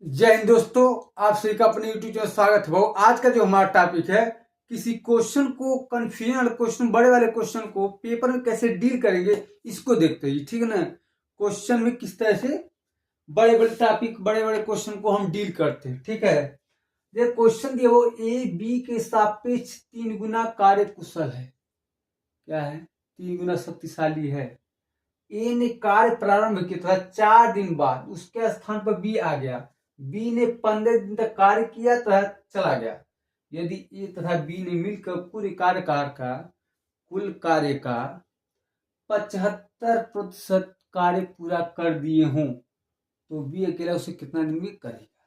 जय हिंद दोस्तों, आप सभी का अपने यूट्यूब चैनल स्वागत है। आज का जो हमारा टॉपिक है, किसी क्वेश्चन को, कंफ्यूजन वाले क्वेश्चन, बड़े वाले क्वेश्चन को पेपर में कैसे डील करेंगे, इसको देखते हैं। ठीक है ना। क्वेश्चन में किस तरह से बड़े बड़े टॉपिक, बड़े बड़े क्वेश्चन को हम डील करते हैं। ठीक है। ये क्वेश्चन दिया, वो ए बी के सापेक्ष 3 गुना कार्य कुशल है। क्या है? 3 गुना शक्तिशाली है। ए ने कार्य प्रारंभ किया था 4 दिन बाद, उसके स्थान पर बी आ गया। बी ने 15 दिन तक कार्य किया तथा चला गया। यदि ए तथा बी ने मिलकर कुल कार्य का 75% कार्य पूरा कर दिए हों तो बी अकेला उसे कितना दिन में करेगा।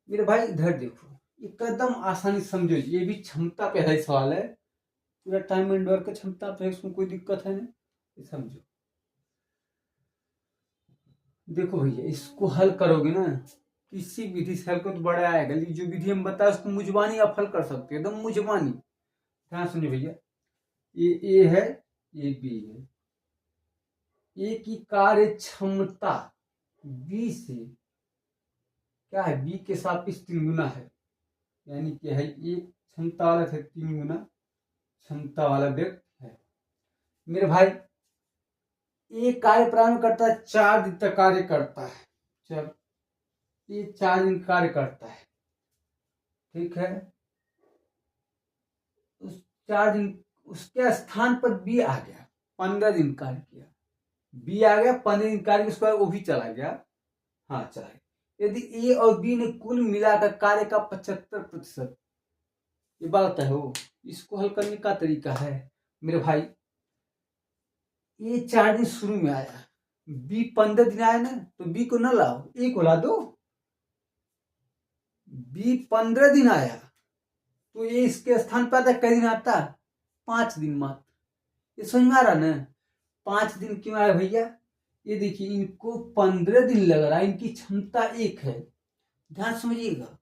मेरे भाई इधर देखो, एकदम आसानी समझो। ये भी क्षमता पे है सवाल है, पूरा टाइम एंड वर्क क्षमता पे है, उसमें कोई दिक्कत है नहीं। समझो, देखो भैया, इसको हल करोगे ना, किसी विधि से हल को तो बड़ा आएगा। लेकिन जो विधि हम बताए उसको मुजबानी आप हल कर सकते हो, एकदम मुजबानी। ध्यान सुनिए भैया, ये ए है, ये बी है। ए की कार्य क्षमता बी से क्या है, बी के सापेक्ष 3 गुना है। यानी क्या है, एक क्षमता वाला है, 3 गुना क्षमता वाला व्यक्ति है। मेरे भाई, ये कार्य प्रारंभ करता है, 4 दिन तक कार्य करता है। चल, ये 4 दिन कार्य करता है। ठीक है। उस 4 दिन, उसके स्थान पर बी आ गया, 15 दिन कार्य किया। बी आ गया, 15 दिन कार्य, उसके बाद वो भी चला गया। हाँ, चला गया। यदि ए और बी ने कुल मिलाकर कार्य का 75%, ये बात है वो, इसको हल करने का तरीका है मेरे भाई। ए 4 दिन शुरू में आया, बी 15 दिन आया ना, तो बी को न लाओ, ए को ला दो। बी 15 दिन आया तो ये इसके स्थान पर आता कई दिन आता, 5 दिन मात्र। ये समझ में आ रहा ना, 5 दिन क्यों आया भैया? ये देखिए, इनको 15 दिन लग रहा है, इनकी क्षमता 1 है। ध्यान समझिएगा,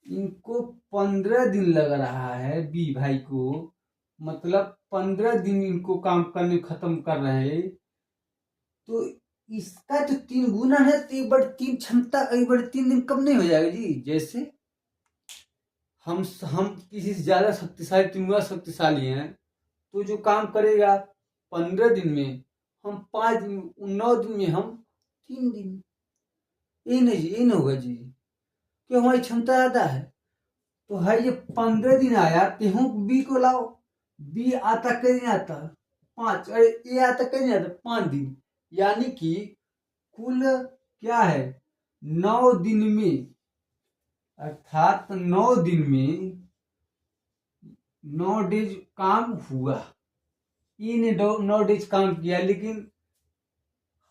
इनको 15 दिन लग रहा है बी भाई को, मतलब 15 दिन इनको काम करने खत्म कर रहे हैं। तो इसका जो 3 गुना है, तो 1/3 क्षमता, 1/3 दिन कम नहीं हो जाएगा जी। जैसे हम किसी से ज्यादा शक्तिशाली, 3 गुना शक्तिशाली हैं, तो जो काम करेगा 15 दिन में, हम 5 दिन, 9 दिन में हम 3 दिन। ये नहीं जी, ये नहीं होगा जी, क्यों? हमारी क्षमता ज्यादा है। तो है, ये 15 दिन आया, तो बी को लाओ। बी आता कई दिन आता, 5। अरे ये आता कई दिन आता, 5 दिन। यानी कि कुल क्या है, 9 दिन में, अर्थात 9 दिन में 9 डेज काम हुआ। ये ने 9 डेज काम किया, लेकिन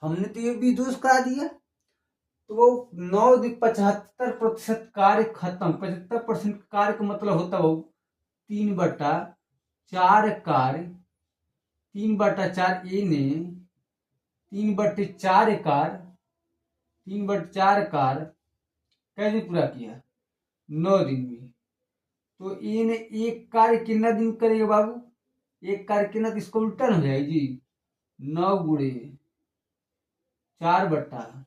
हमने तो ये भी दोष करा दिया। तो वो 9 दिन 75% कार्य खत्म। 75% कार्य का मतलब होता है वो 3/4 कार्य, 3/4 ए ने 3/4 कार्य, 3/4 कार्य कैसे पूरा किया? 9 दिन में। तो ए ने एक कार्य कितना दिन करेगा बाबू? एक कार्य कितना, तो इसको उल्टा हो जाएगी जी। 9 गुणे 4/3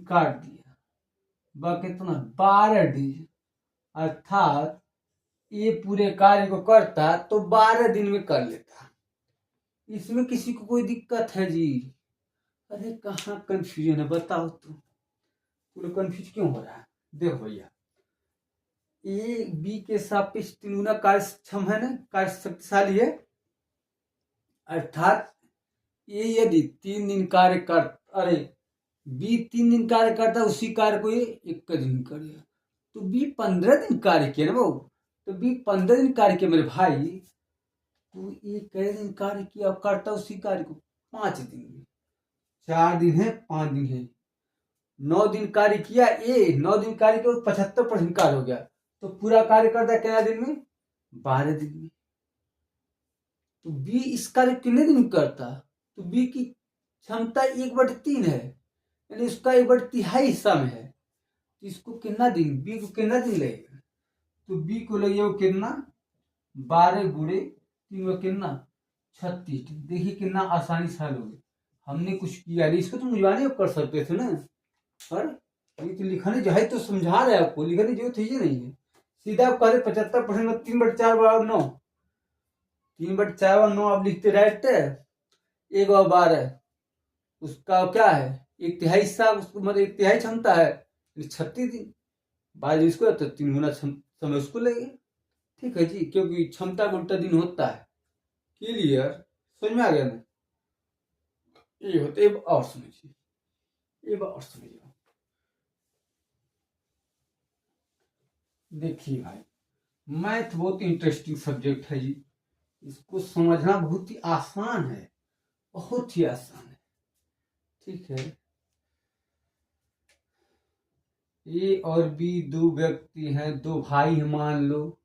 काट दिया, कितना, 12 दिन। अर्थात ये पूरे कार्य को करता तो 12 दिन में कर लेता। इसमें किसी को कोई दिक्कत है जी? अरे कहाँ कंफ्यूजन है, बताओ तो। पूरा कंफ्यूज क्यों हो रहा है? देखो भैया, ए बी के सापेक्ष 3 गुना कार्यक्षम है ना, कार्य शक्तिशाली है। अर्थात ये यदि 3 दिन कार्य कर, अरे बी 3 दिन कार्य करता, उसी कार्य को ये 1 दिन करेगा। तो बी 15 दिन कार्य किया ना बाबू, तो बी 15 दिन कार्य किया मेरे भाई। तो ये कई दिन कार्य किया, करता उसी कार्य को 5 दिन में। 4 दिन है, 5 दिन है, 9 दिन कार्य किया। ए 9 दिन कार्य किया, 75% कार्य हो गया। तो पूरा कार्य करता है कितना दिन में? 12 दिन में। तो बी इस कार्य कितने दिन करता? तो बी की क्षमता 1/3 है, यानी उसका 1/3 हिस्सा में है। तो इसको कितना दिन, बी को कितना दिन लगेगा? तो बी को लगेगा कितना, 12 गुणे 3 कितना, 36 दिन। देखिए कितना आसानी से हल हो गया। हमने कुछ किया नहीं, इसको तो मुझवानी कर सकते थे ना। पर ये तो लिखने जो है तो समझा रहे आपको, लिखने जो थे ये नहीं है। सीधा आप कह रहे 75% में 3/4 3/4 आप लिखते रहते 1/12 उसका क्या है, 1/3 हिस्सा, उसको मतलब 1/3 क्षमता है 36 दिन। बाद इसको तो 3 गुना समय उसको लेंगे। ठीक है जी, क्योंकि क्षमता का उल्टा दिन होता है। क्लियर, समझ में आ गया ना? ये होता है। और समझिए, एक बार और समझिए। देखिए भाई, मैथ बहुत इंटरेस्टिंग सब्जेक्ट है जी, इसको समझना बहुत ही आसान है, बहुत ही आसान है। ठीक है, ए और बी दो व्यक्ति हैं, दो भाई हैं मान लो।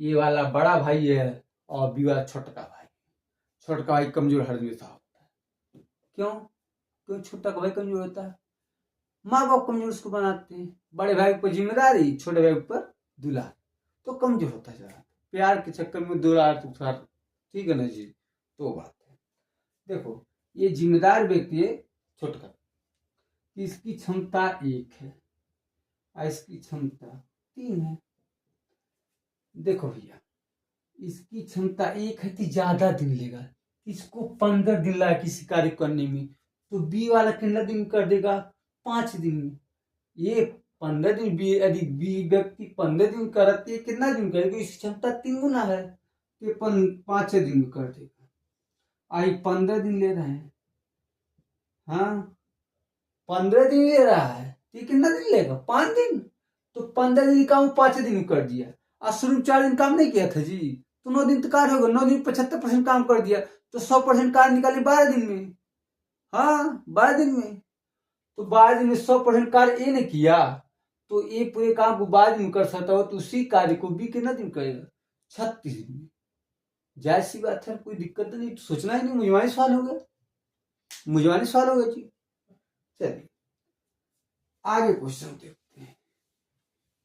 ए वाला बड़ा भाई है और बी वाला छोटा भाई। छोटा भाई कमजोर हर हमेशा होता है। क्यों? क्यों छोटा भाई कमजोर होता है? माँ बाप कमजोर उसको बनाते हैं। बड़े भाई के ऊपर जिम्मेदारी, छोटे भाई के ऊपर दुलार, तो कमजोर होता जा। प्यार के चक्कर में दुलार तो ठीक है ना जी। तो बात है, देखो ये जिम्मेदार व्यक्ति है छोटका, इसकी क्षमता 1 है और इसकी क्षमता 3 है। देखो भैया, इसकी क्षमता 1 है तो ज्यादा दिन लेगा, इसको 15 दिन लगा किसी कार्य करने में, तो बी वाला कितना दिन कर देगा? 5 दिन में। ये 15 दिन बी, यदि बी व्यक्ति 15 दिन करते है, कितना दिन करेगा? इसकी क्षमता 3 गुना है, तो 5 दिन में कर देगा। आई 15 दिन ले रहे हैं, हाँ 15 दिन ले रहा है, तो कितना दिन लेगा? 5 दिन। तो 15 दिन काम 5 दिन में कर दिया, और शुरू में 4 दिन काम नहीं किया था जी, तो 9 दिन तो कार्य होगा। 9 दिन 75% काम कर दिया, तो 100% कार्य निकाले 12 दिन में। हाँ 12 दिन में, तो 12 दिन में 100% कार्य ए ने किया, तो ए पूरे काम को 12 दिन में कर सकता हो, तो उसी कार्य को बी कितना दिन करेगा? 36 दिन में। जायज सी बात है, कोई दिक्कत नहीं, तो सोचना ही नहीं, मुझवानी सवाल हो गया, मुझवानी सवाल हो गया जी। चलिए आगे क्वेश्चन देखते हैं।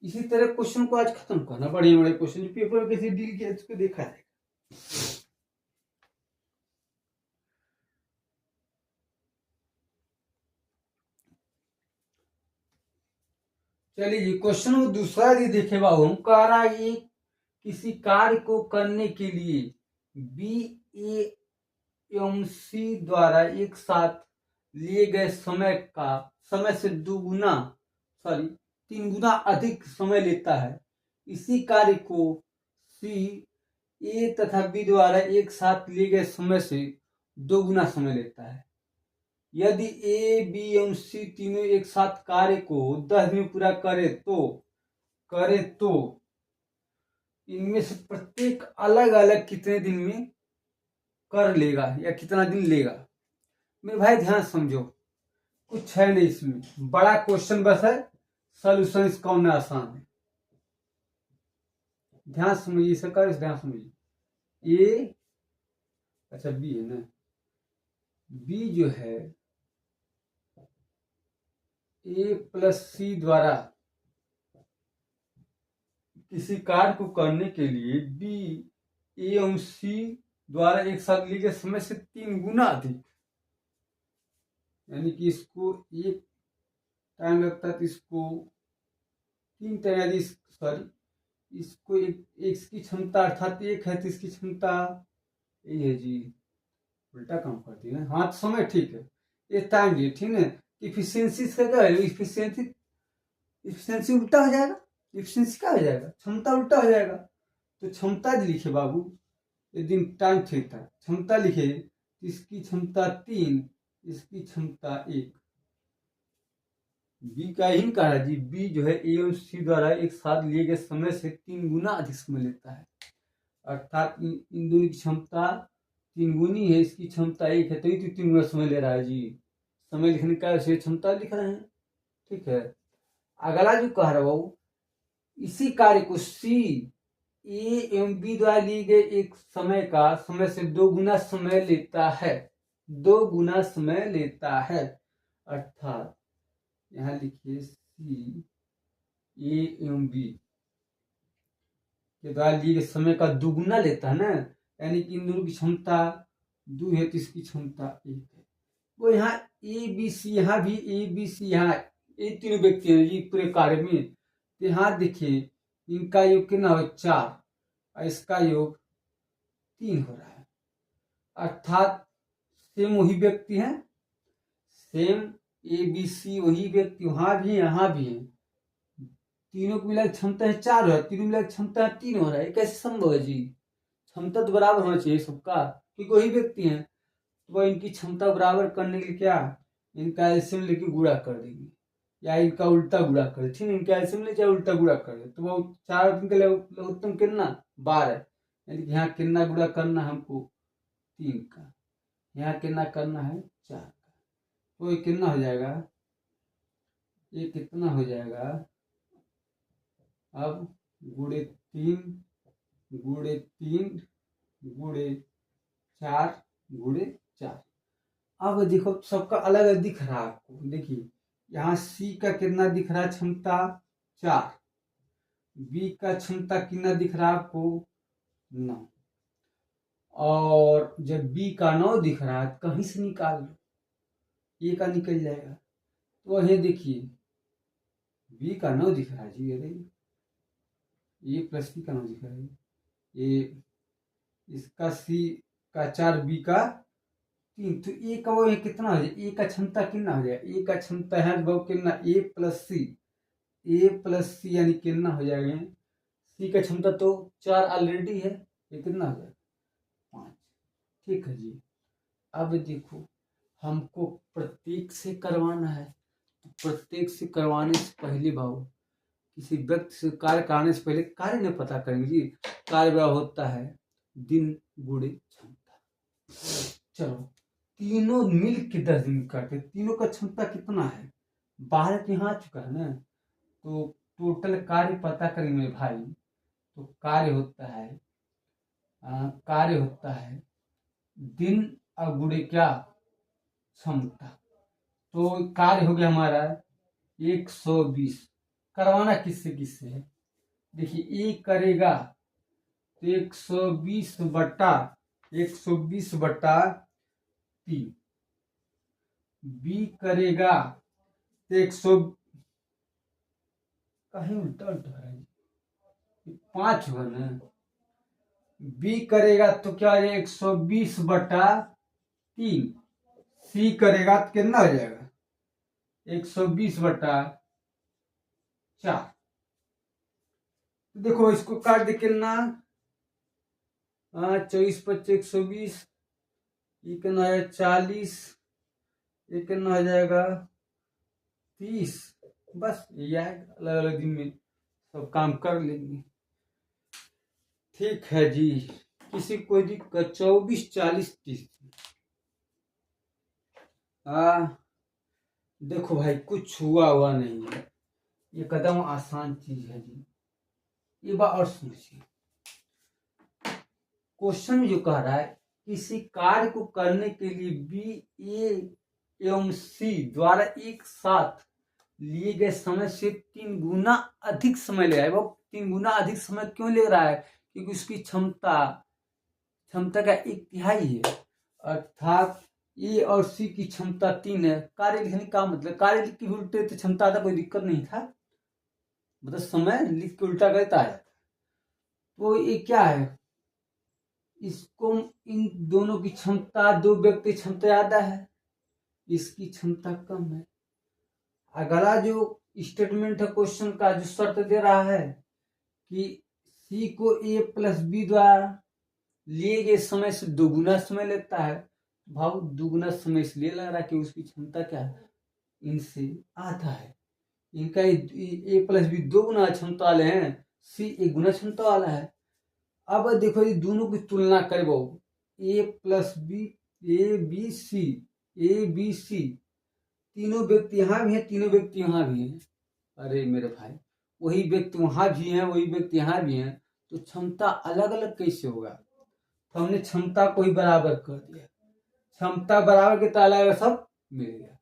इसी तरह क्वेश्चन को आज खत्म करना, बड़े बड़े क्वेश्चन पेपर कैसे डील किया इसको देखा जाएगा। चलिए जी, क्वेश्चन दूसरा जी देखे बाबू, हम कह रहा है ये किसी कार्य को करने के लिए बी ए एवं सी द्वारा एक साथ लिए गए समय से 3 गुना अधिक समय लेता है। इसी कार्य को सी ए तथा बी द्वारा एक साथ लिए गए समय से 2 गुना समय लेता है। यदि ए बी एवं सी तीनों एक साथ कार्य को 10 दिन में पूरा करे तो इनमें से प्रत्येक अलग अलग कितने दिन में कर लेगा या कितना दिन लेगा? मेरे भाई ध्यान समझो, कुछ है नहीं इसमें, बड़ा क्वेश्चन बस है, सोल्यूशन इसका होना आसान है। ध्यान समझिए सरकार, ध्यान समझिए। ए अच्छा बी है ना, बी जो है ए प्लस सी द्वारा किसी कार्य को करने के लिए बी ए एवं सी द्वारा एक साथ लिए गए समय से 3 गुना अधिक, यानी कि इसको एक टाइम लगता है तो इसको 3 टाइम, यदि इसको एक इसकी क्षमता अर्थात 1 है तो इसकी क्षमता ये है जी, उल्टा काम करती है। हाँ तो समय ठीक है, ये टाइम दिए ठीक है। इफिशियंसी इसका क्या है? इफिशियंसी उल्टा हो जाएगा, इफिशियंसी क्या हो जाएगा? क्षमता उल्टा हो जाएगा। तो क्षमता लिखे बाबू, एक दिन टाइम ठीक था, क्षमता लिखे, इसकी क्षमता 3, इसकी क्षमता 1। बी का ही कहा जी, बी जो है ए और सी द्वारा एक साथ लिए गए समय से 3 गुना अधिक समय लेता है, अर्थात इन दोनों की क्षमता 3 गुनी है, इसकी क्षमता 1 है, तो 3 गुना समय ले रहा है जी। समय लिखने का ऐसे क्षमता लिख रहे हैं। ठीक है, अगला जो कह रहा हूं, इसी कार्य को सी ए एवं बी द्वारा लिए गए एक समय से 2 गुना समय लेता है, 2 गुना समय लेता है, अर्थात यहां लिखिए सी ए एवं बी के द्वारा लिए गए समय का 2 गुना लेता है ना, यानी कि इन दोनों की क्षमता 2 है तो इसकी क्षमता 1 है। वो यहाँ ए बी सी, यहाँ भी ए बी सी, यहाँ ये तीनों व्यक्ति हैं जी पूरे कार्य में। तो यहाँ देखिए इनका योग कितना हो 4 और इसका योग 3 हो रहा है, अर्थात सेम वही व्यक्ति हैं, सेम ए बी सी वही व्यक्ति वहां भी है यहाँ भी है, तीनों की मिला क्षमता है 4 हो रहा है, तीनों मिला क्षमता है 3 हो रहा है। कैसे संभव है जी? क्षमता तो बराबर होना चाहिए सबका, क्योंकि वही व्यक्ति हैं। तो वह इनकी क्षमता बराबर करने के लिए क्या, इनका एलसीएम लेके गुणा कर देंगे या इनका उल्टा गुणा कर दे, ठीक है। इनका एलसीएम ले चाहे उल्टा गुणा कर दे, तो वो 4 और 3 का लघुत्तम कितना 12, यानी कि यहाँ कितना गुणा करना हमको 3 का, यहाँ कितना करना है 4 का। तो ये कितना हो जाएगा, ये कितना हो जाएगा अब गुणे 3 गुणे 3 गुणे 4 गुणे 4। अब देखो सबका अलग अलग दिख रहा है आपको। देखिए यहाँ सी का कितना दिख रहा है क्षमता 4, बी का क्षमता कितना दिख रहा है आपको 9, और जब बी का 9 दिख रहा है कहीं से निकाल लो, ए का निकल जाएगा। तो ये देखिए बी का 9 दिख रहा है जी, ये प्लस बी का 9 दिख रहा है, ये इसका सी का 4 बी का 3, तो ए का वो कितना हो जाए, ए का क्षमता कितना हो जाए, ए का क्षमता है वो कितना ए प्लस सी यानी कितना हो जाएगा, सी का क्षमता तो 4 ऑलरेडी है, ये कितना हो जाएगा 5। ठीक है जी। अब देखो हमको प्रत्येक से करवाना है, तो प्रत्येक से करवाने से पहले भाव किसी व्यक्ति से कार्य कराने से पहले कार्य नहीं पता करेंगे जी। कार्य वह होता है दिन गुणे क्षमता। चलो तीनों मिल के 10 दिन करते, तीनों का क्षमता कितना है 12 के यहाँ आ चुका है ना, तो टोटल कार्य पता करेंगे मेरे भाई। तो कार्य होता है दिन और गुणे क्या क्षमता। तो कार्य हो गया हमारा 120। करवाना किससे किससे है, देखिए ए करेगा तो 120/3, बी करेगा तो 100 कहीं उल्टा उल्टा है 5 होगा ना, बी करेगा तो क्या है 120/3, सी करेगा तो कितना हो जाएगा 120/4। देखो इसको काट दे कितना 24/25 120, ये कितना है 40, ये कितना हो जाएगा 30। बस ये आएगा, अलग अलग दिन में सब काम कर लेंगे। ठीक है जी, किसी कोई दिक्कत 24 40 30। देखो भाई कुछ हुआ नहीं है, ये कदम आसान चीज है जी। ये बात और समझिए, क्वेश्चन में जो कह रहा है किसी कार्य को करने के लिए बी ए एवं सी द्वारा एक साथ लिए गए समय से 3 गुना अधिक समय ले रहा है। वो 3 गुना अधिक समय क्यों ले रहा है, क्योंकि उसकी क्षमता का 1/3 है, अर्थात ए और सी की क्षमता 3 है। कार्य लिखने का मतलब कार्य लिख के उल्टे तो क्षमता था, कोई दिक्कत नहीं था, मतलब समय लिख के उल्टा करता है। तो ये क्या है, इसको इन दोनों की क्षमता, दो व्यक्ति क्षमता ज्यादा है, इसकी क्षमता कम है। अगला जो स्टेटमेंट है क्वेश्चन का, जो शर्त दे रहा है कि सी को ए प्लस बी द्वारा लिए गए समय से 2 गुना समय लेता है। भाव 2 गुना समय इसलिए लग रहा है कि उसकी क्षमता क्या है, इनसे आधा है। इनका ए प्लस बी 2 गुना क्षमता वाले हैं, सी 1 गुना क्षमता वाला है। अब देखो ये दोनों की तुलना करें, बहु A plus B A B C, तीनों व्यक्ति यहाँ भी हैं, तीनों व्यक्ति यहाँ भी हैं। अरे मेरे भाई वही व्यक्ति वहां भी हैं, वही व्यक्ति यहाँ भी हैं, तो क्षमता अलग अलग कैसे होगा। तो हमने क्षमता को ही बराबर कर दिया, क्षमता बराबर के ताला सब मिल गया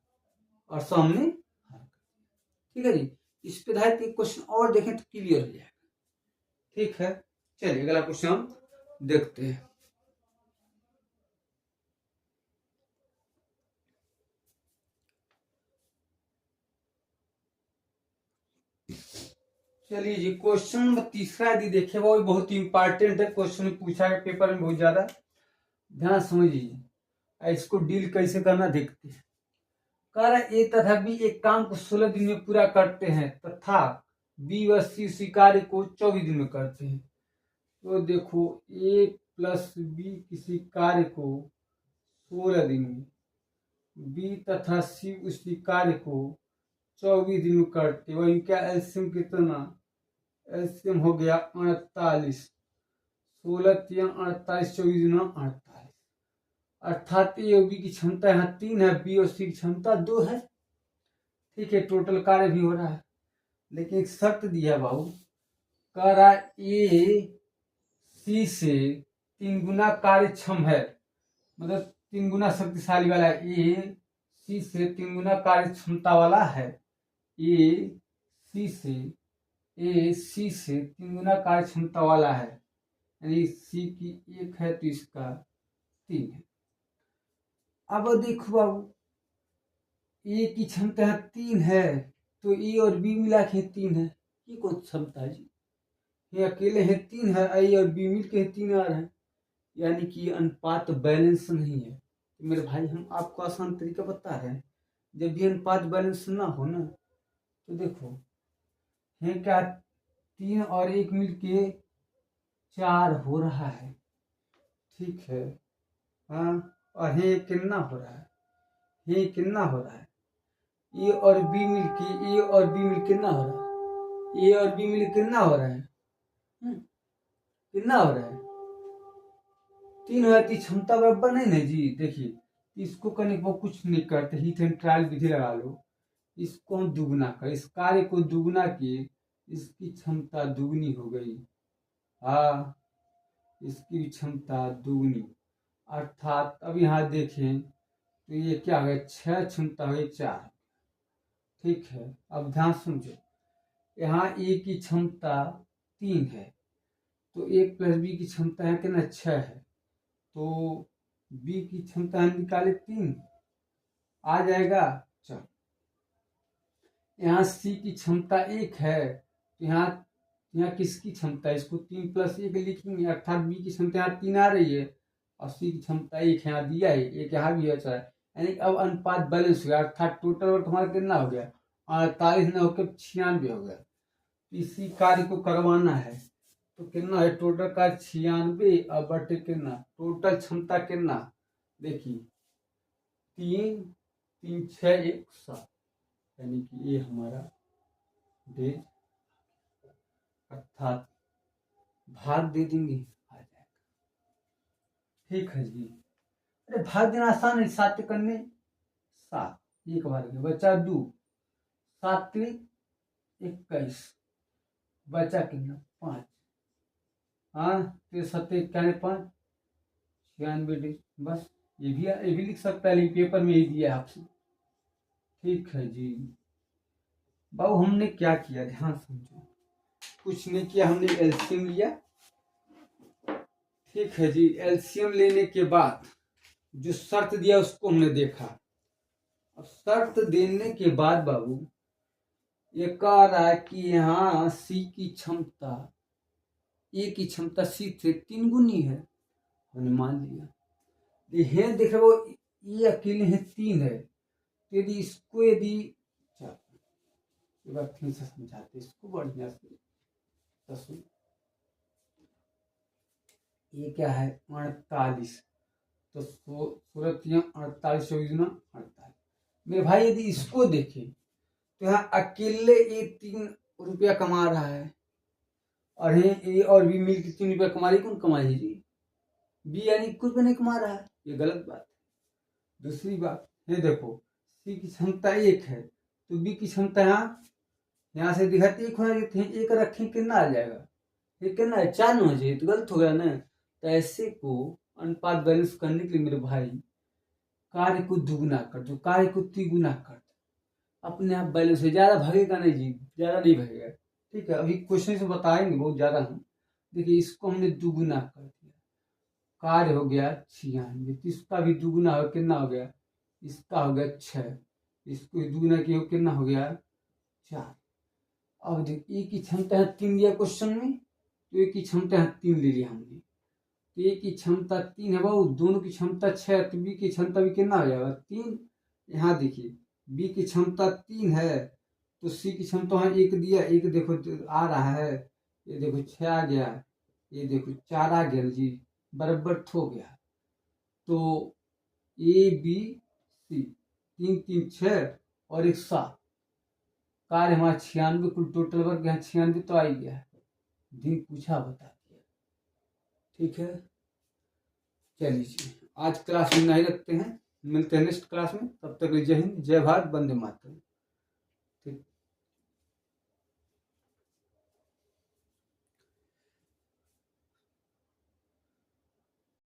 और सामने। ठीक है जी, इस पे आधारित एक क्वेश्चन और देखें तो क्लियर हो जाएगा। ठीक है, चलिए अगला क्वेश्चन हम देखते हैं। चलिए जी, क्वेश्चन नंबर तीसरा यदि देखे वो बहुत इंपॉर्टेंट है, क्वेश्चन पूछा है पेपर में बहुत ज्यादा, ध्यान समझिए। इसको डील कैसे करना देखते हैं। कह रहा है ए तथा बी एक काम को 16 दिन में पूरा करते हैं तथा बी व सी उसी कार्य को 24 दिन में करते हैं। तो देखो ए प्लस बी किसी कार्य को 16 दिन में, बी तथा सी उसी कार्य को 24 दिन में करते, वही क्या एलसीएम कितना, एलसीएम हो गया 48, 16 48, 24 दिन 48, अर्थात ए और बी की क्षमता यहाँ 3 है, बी और सी की क्षमता 2 है। ठीक है, टोटल कार्य भी हो रहा है, लेकिन एक शर्त दिया बाबू, कह रहा ए सी से 3 गुना कार्यक्षम है, मतलब 3 गुना शक्तिशाली वाला है। ए सी से 3 गुना कार्य क्षमता वाला है। ए सी से 3 गुना कार्य क्षमता वाला है, यानी सी की 1 है तो इसका 3 है। अब देखो बाबू, ए की क्षमता 3 है तो ए और बी मिला के 3 है, ये कौन क्षमता है जी? ये अकेले है 3 है, ए और बी मिल के 3 आ रहे हैं, यानी कि अनुपात बैलेंस नहीं है। तो मेरे भाई हम आपको आसान तरीका बता रहे हैं, जब भी अनुपात बैलेंस ना हो ना, तो देखो है क्या, 3 और 1 मिल के 4 हो रहा है। ठीक है, हाँ, और है कितना हो रहा है, ये कितना हो रहा है, ए और बी मिल के, ए और बी मिल कितना हो रहा है, ए और बी मिल कितना हो रहा है, कितना हो रहा है, 3 है तो क्षमता बराबर नहीं ना जी। देखिए इसको करने के बाद कुछ नहीं करते, हीट एंड ट्रायल विधि लगा लो, इसको हम दुगुना कर, इस कार्य को दुगुना किए, इसकी क्षमता दुगनी हो गई। हाँ, इसकी क्षमता दुगनी, अर्थात अब यहाँ देखें तो ये क्या हो गया, 6 क्षमता हो गई 4। ठीक है, अब ध्यान समझो, यहाँ ए की क्षमता 3 है तो 1 प्लस बी की क्षमता है कितना, 6 है, तो बी की क्षमता हम निकाले 3 आ जाएगा। चलो, यहाँ सी की क्षमता 1 है तो यहाँ किसकी क्षमता, इसको 3 प्लस 1 लिखेंगे, अर्थात बी की क्षमता यहाँ 3 आ रही है और सी की क्षमता 1 यहाँ दिया है, एक यहाँ भी अच्छा है, यानी अब अनुपात बैलेंस हो गया, अर्थात टोटल वर्क हमारा कितना हो गया, 48 न होकर 96 हो गया। इसी कार्य को करवाना है तो कितना है, टोटल का 96 और बटे कितना, टोटल क्षमता कितना, देखिए 3 3 6 1 7, यानी कि ये हमारा डेज, अर्थात भाग दे देंगे आ जाएगा। ठीक है जी, अरे भाग देना आसान है, 7 करने 7, एक बार बचा 2, 7 21, बचा कितना 5, हाँ, तो 7 91 5, 96 डेज, बस ये भी लिख सकता है, लेकिन पेपर में ही दिया है आपसे। ठीक है जी बाबू, हमने क्या किया ध्यान समझो, कुछ नहीं किया, हमने एलसीएम लिया। ठीक है जी, एलसीएम लेने के बाद जो शर्त दिया उसको हमने देखा। अब शर्त देने के बाद बाबू ये कह रहा है कि यहाँ सी की क्षमता, ए की क्षमता सी से 3 गुनी है, हमने मान लिया। ये देख रहे हो, ये अकेले है 3 है, तो यदि इसको यदि एक बार फिर से समझाते इसको बढ़िया से, तो ये क्या है 48, तो 16 48 24 में 48। मेरे भाई यदि इसको देखें तो यहाँ अकेले ये 3 रुपया कमा रहा है, और ए और बी मिल के 3 रुपया कमा रही, कौन कमाई जी, बी, यानी कुछ भी नहीं कमा रहा है, ये गलत बात है। दूसरी बात ये देखो, सी की क्षमता 1 है तो बी की क्षमता यहाँ से दिखाते 1 होना चाहिए, 1 रखें कितना आ जाएगा, ये कितना है 4 होना चाहिए, तो गलत हो गया ना। तो ऐसे को अनुपात बैलेंस करने के लिए मेरे भाई कार्य को दुगुना कर दो, कार्य को तिगुना कर दो, अपने आप बैलेंस हो, ज्यादा भागेगा नहीं जी, ज्यादा नहीं भागेगा। ठीक है, अभी क्वेश्चन से बताएंगे बहुत ज्यादा हम। देखिए इसको हमने दुगुना कर दिया, कार्य हो गया 96, इसका भी दुगुना हो, कितना हो गया, इसका हो गया 6, इसको दुगुना किया कितना हो गया 4, अब देख ए की क्षमता है 3 दिया क्वेश्चन में, तो ए की क्षमता है 3 ले लिया हमने। तो ए की क्षमता 3 है बाबू, दोनों की क्षमता 6, तो बी की क्षमता भी कितना हो जाएगा 3। यहाँ देखिए बी की क्षमता 3 है, तो सी की क्षमता वहाँ 1 दिया, 1 देखो आ रहा है, ये देखो 6 आ गया, ये देखो 4 आ गया जी, बराबर हो गया। तो ए बी सी 3 3 6 और 1 7, कार्य हमारा 96, कुल टोटल वर्क यहाँ 96 तो आ ही गया है। दिन पूछा बता दिया। ठीक है, चलिए आज क्लास में नहीं रखते हैं, मिलते हैं नेक्स्ट क्लास में। तब तक जय हिंद, जय भारत, वंदे मातरम।